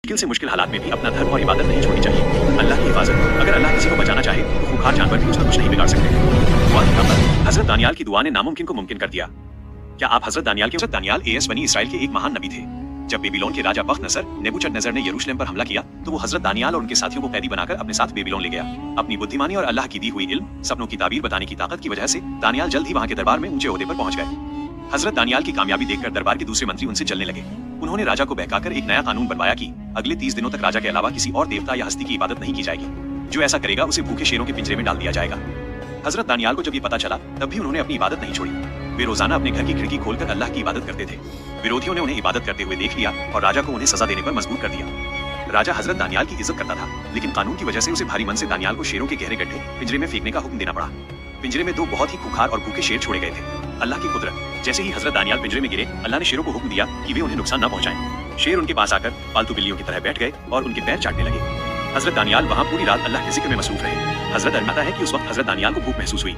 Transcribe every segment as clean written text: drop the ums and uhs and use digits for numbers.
मुश्किल से मुश्किल हालात में भी अपना धर्म और इबादत नहीं छोड़नी चाहिए। अल्लाह की हिफाजत, अगर अल्लाह किसी को बचाना चाहे तो खूंखार जानवर भी उसका कुछ नहीं बिगाड़ सकते। दुआ की ताकत, हजरत दानियाल की दुआ ने नामुमकिन को मुमकिन कर दिया। क्या आप हजरत दानियाल एस बनी इसराइल के एक महान नबी थे। जब बेबीलोन के राजा बख्तनसर नेबूचडनेज़र ने यरूशलेम पर हमला किया तो वो हजरत दानियाल और उनके साथियों को कैदी बनाकर अपने साथ बेबीलोन ले गया। अपनी बुद्धिमानी और अल्लाह की दी हुई इल्म, सपनों की ताबीर बताने की ताकत की वजह से दानियाल जल्द ही वहाँ के दरबार में ऊंचे ओहदे पर पहुंच गए। हजरत दानियाल की कामयाबी देखकर दरबार के दूसरे मंत्री उनसे जलने लगे। उन्होंने राजा को बहकाकर एक नया कानून बनवाया कि अगले 30 दिनों तक राजा के अलावा किसी और देवता या हस्ती की इबादत नहीं की जाएगी। जो ऐसा करेगा उसे भूखे शेरों के पिंजरे में डाल दिया जाएगा। हजरत दानियाल को जब ये पता चला तब भी उन्होंने अपनी इबादत नहीं छोड़ी। वे रोजाना अपने घर की खिड़की खोलकर अल्लाह की इबादत करते थे। विरोधियों ने उन्हें इबादत करते हुए देख लिया और राजा को उन्हें सजा देने पर मजबूर कर दिया। राजा हजरत दानियाल की इज्जत करता था, लेकिन कानून की वजह से उसे भारी मन से दानियाल को शेरों के गहरे गड्ढे पिंजरे में फेंकने का हुक्म देना पड़ा। पिंजरे में 2 बहुत ही खूंखार और भूखे शेर छोड़े गए थे। अल्लाह की कुदरत, जैसे ही हजरत दानियाल पिंजरे में गिरे, अल्लाह ने शेरों को हुक्म दिया कि वे उन्हें नुकसान न पहुंचाएं। शेर उनके पास आकर पालतू बिल्लियों की तरह बैठ गए और उनके पैर चाटने लगे। हजरत दानियाल वहाँ पूरी रात अल्लाह के जिक्र में मसरूफ रहे। हजरत अरमाता है कि उस वक्त हजरत दानियाल को भूख महसूस हुई।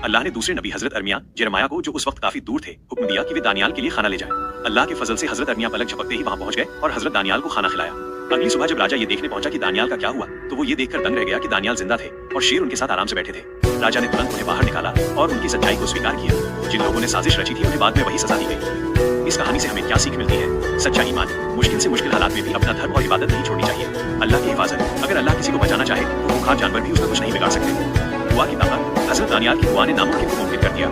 अल्लाह ने दूसरे नबी हजरत अरमिया जेरमाया को, जो उस वक्त काफी दूर थे, हुक्म दिया कि वे दानियाल के लिए खाना ले जाएं। अल्लाह के फजल से हजरत अरमिया पलक झपकते ही वहाँ पहुंच गए और हजरत दानियाल को खाना खिलाया। अगली सुबह जब राजा ये देखने पहुंचा कि दानियाल का क्या हुआ तो वो ये देखकर दंग रह गया कि दानियाल जिंदा थे और शेर उनके साथ आराम से बैठे थे। राजा ने तुरंत उन्हें बाहर निकाला और उनकी सच्चाई को स्वीकार किया। जिन लोगों ने साजिश रची थी उन्हें बाद में वही सजा दी गई। इस कहानी से हमें क्या सीख मिलती है? सच्चा ईमान, मुश्किल से मुश्किल हालात में भी अपना धर्म और इबादत नहीं छोड़नी चाहिए। अल्लाह की हिफाजत, अगर अल्लाह किसी को बचाना चाहे तो खूंखार जानवर भी उसका कुछ नहीं बिगाड़ सकते। दुआ की ताकत, हजरत दानियाल की दुआ ने नामुमकिन को मुमकिन कर दिया।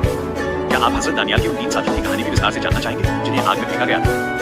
क्या आप हजरत दानियाल के उन 3 साथियों की कहानी भी विस्तार से जानना चाहेंगे जिन्हें आग में फेंका गया?